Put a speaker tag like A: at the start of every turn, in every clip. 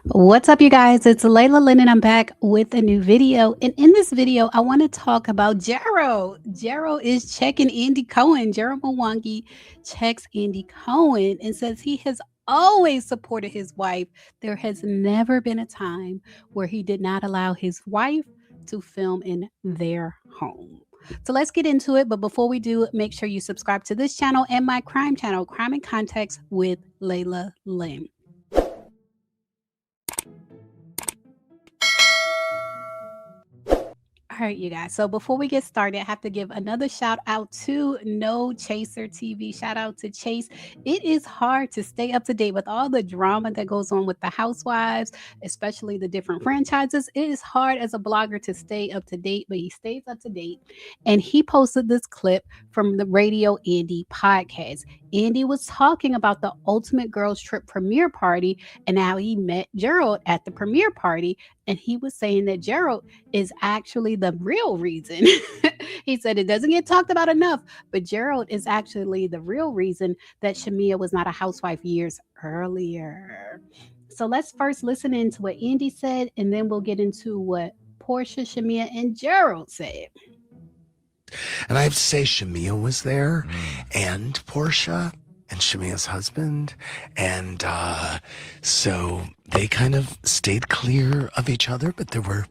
A: What's up, you guys? It's Layla Lynn, and I'm back with a new video. And in this video, I want to talk about Gerald. Gerald is checking Andy Cohen. Gerald Mwangi checks Andy Cohen and says he has always supported his wife. There has never been a time where he did not allow his wife to film in their home. So let's get into it. But before we do, make sure you subscribe to this channel and my crime channel, Crime and Context with Layla Lynn. All right, you guys. So before we get started, I have to give another shout out to No Chaser TV. Shout out to Chase. It is hard to stay up to date with all the drama that goes on with the housewives, especially the different franchises. It is hard as a blogger to stay up to date, but he stays up to date. And he posted this clip from the Radio Andy podcast. Andy was talking about the Ultimate Girls Trip premiere party and how he met Gerald at the premiere party. And he was saying that Gerald is actually the real reason. He said it doesn't get talked about enough, but Gerald is actually the real reason that Shamea was not a housewife years earlier. So let's first listen into what Andy said, and then we'll get into what Porsha, Shamea, and Gerald said.
B: And I have to say, Shamea was there, and Porsha, and Shamea's husband. And so they kind of stayed clear of each other, but there were,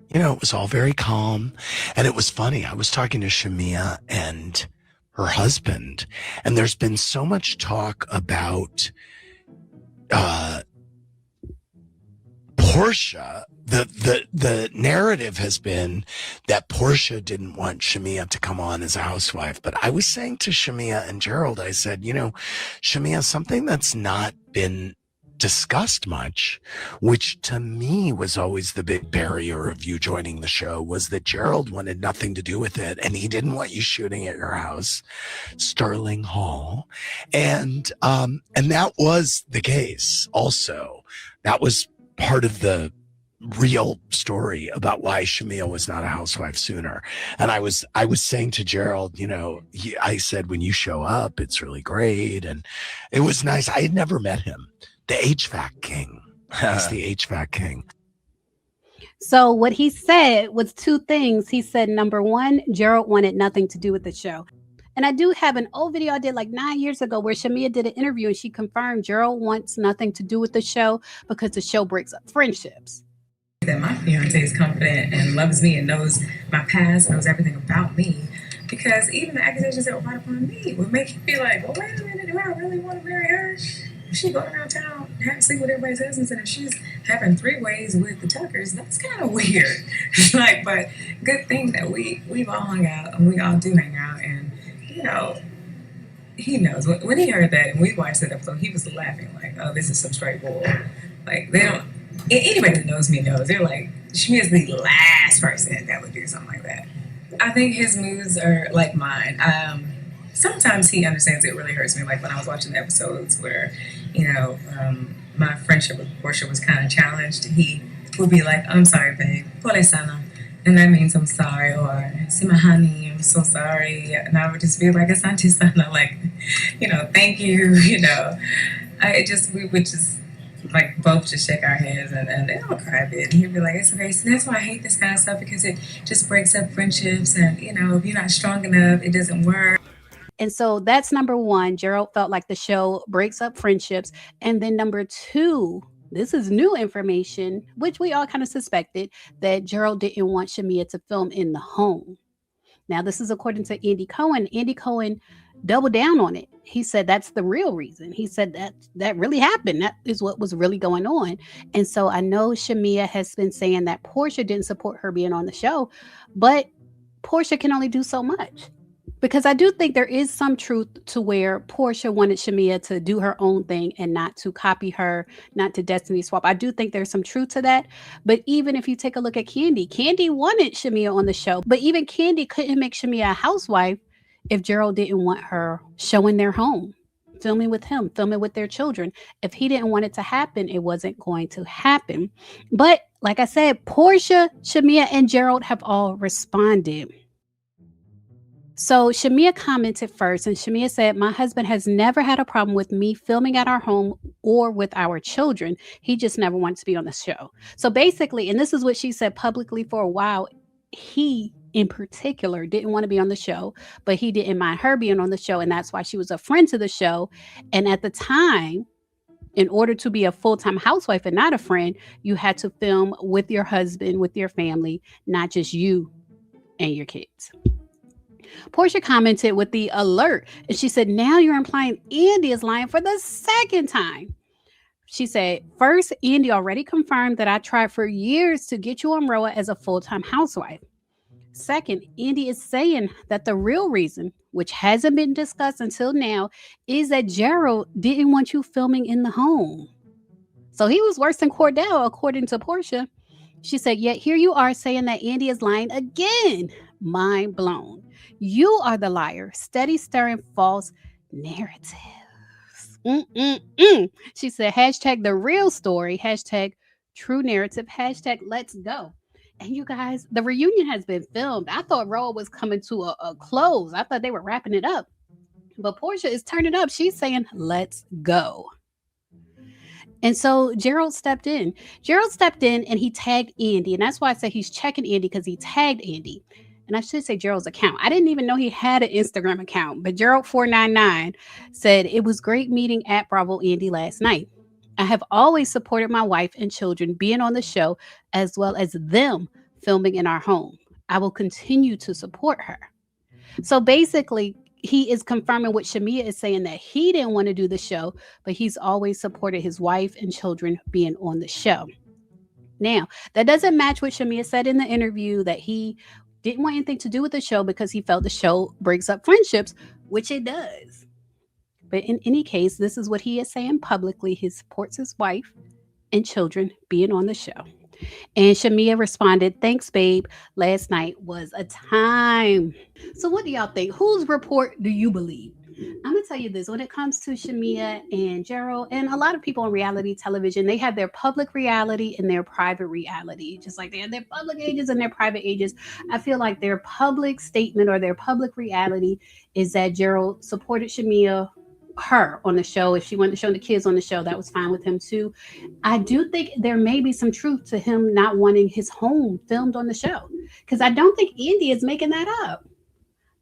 B: it was all very calm. And it was funny. I was talking to Shamea and her husband, and there's been so much talk about Porsha. The narrative has been that Porsha didn't want Shamea to come on as a housewife. But I was saying to Shamea and Gerald, I said, Shamea, something that's not been discussed much, which to me was always the big barrier of you joining the show, was that Gerald wanted nothing to do with it, and he didn't want you shooting at your house, Sterling Hall. And that was the case also. That was part of the real story about why Shamea was not a housewife sooner. And I was saying to Gerald, I said, when you show up, it's really great. And it was nice. I had never met him. The HVAC king. He's the HVAC king.
A: So what he said was two things. He said, number one, Gerald wanted nothing to do with the show. And I do have an old video I did like 9 years ago where Shamea did an interview and she confirmed Gerald wants nothing to do with the show because the show breaks up friendships.
C: That my fiance is confident and loves me and knows my past, knows everything about me, because even the accusations that were brought upon me would make you feel like, well, wait a minute, do I really want to marry her? If she going around town having sleep with everybody's husbands, and if she's having 3 ways with the Tuckers, that's kind of weird. But good thing that we've all hung out and we all do hang out, and he knows. When he heard that and we watched that episode, he was laughing like, oh, this is some straight bull. Like, they don't. Anybody that knows me knows. They're like, Shamea's the last person that would do something like that. I think his moods are like mine. Sometimes he understands it really hurts me. Like when I was watching the episodes where, my friendship with Porsha was kind of challenged, he would be like, I'm sorry, babe. Pole sana. And that means I'm sorry. Or, Sima honey, I'm so sorry. And I would just be like, Asante sana. Like, thank you. We would just, like, both just shake our heads and they don't cry a bit. And he'd be like, it's okay. So that's why I hate this kind of stuff, because it just breaks up friendships. And, if you're not strong enough, it doesn't work.
A: And so that's number one. Gerald felt like the show breaks up friendships. And then number two, this is new information, which we all kind of suspected, that Gerald didn't want Shamea to film in the home. Now, this is according to Andy Cohen. Andy Cohen doubled down on it. He said that's the real reason. He said that really happened. That is what was really going on. And so I know Shamea has been saying that Porsha didn't support her being on the show, but Porsha can only do so much. Because I do think there is some truth to where Porsha wanted Shamea to do her own thing and not to copy her, not to destiny swap. I do think there's some truth to that. But even if you take a look at Candy wanted Shamea on the show, but even Candy couldn't make Shamea a housewife if Gerald didn't want her showing their home, filming with him, filming with their children. If he didn't want it to happen, it wasn't going to happen. But like I said, Porsha, Shamea, and Gerald have all responded. So Shamea commented first, and Shamea said, "My husband has never had a problem with me filming at our home or with our children. He just never wants to be on the show." So basically, and this is what she said publicly for a while, he in particular didn't want to be on the show, but he didn't mind her being on the show, and that's why she was a friend to the show. And at the time, in order to be a full-time housewife and not a friend, you had to film with your husband, with your family, not just you and your kids. Porsha commented with the alert, and she said, "Now you're implying Andy is lying for the second time." She said, "First, Andy already confirmed that I tried for years to get you on Roa as a full-time housewife. Second, Andy is saying that the real reason, which hasn't been discussed until now, is that Gerald didn't want you filming in the home." So he was worse than Cordell, according to Porsha. She said, "Yet here you are saying that Andy is lying again. Mind blown. You are the liar, steady stirring false narratives." She said, hashtag the real story, hashtag true narrative, hashtag let's go. And you guys, the reunion has been filmed. I thought Roa was coming to a close. I thought they were wrapping it up. But Porsha is turning up. She's saying, let's go. And so Gerald stepped in. Gerald stepped in and he tagged Andy. And that's why I said he's checking Andy, because he tagged Andy. And I should say Gerald's account. I didn't even know he had an Instagram account. But Gerald499 said, "It was great meeting at Bravo Andy last night. I have always supported my wife and children being on the show, as well as them filming in our home. I will continue to support her." So basically, he is confirming what Shamea is saying, that he didn't want to do the show, but he's always supported his wife and children being on the show. Now, that doesn't match what Shamea said in the interview, that he didn't want anything to do with the show because he felt the show breaks up friendships, which it does. But in any case, this is what he is saying publicly. He supports his wife and children being on the show. And Shamea responded, "Thanks, babe. Last night was a time." So what do y'all think? Whose report do you believe? I'm going to tell you this. When it comes to Shamea and Gerald, and a lot of people on reality television, they have their public reality and their private reality. Just like they have their public ages and their private ages. I feel like their public statement or their public reality is that Gerald supported Shamea, her on the show. If she wanted to show the kids on the show, that was fine with him too. I do think there may be some truth to him not wanting his home filmed on the show, because I don't think Andy is making that up.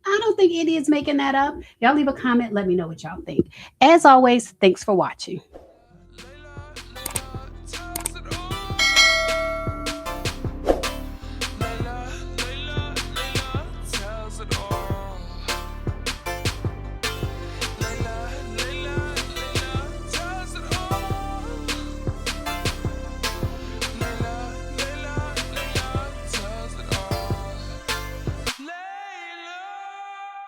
A: I don't think Andy is making that up. Y'all leave a comment. Let me know what y'all think. As always, thanks for watching.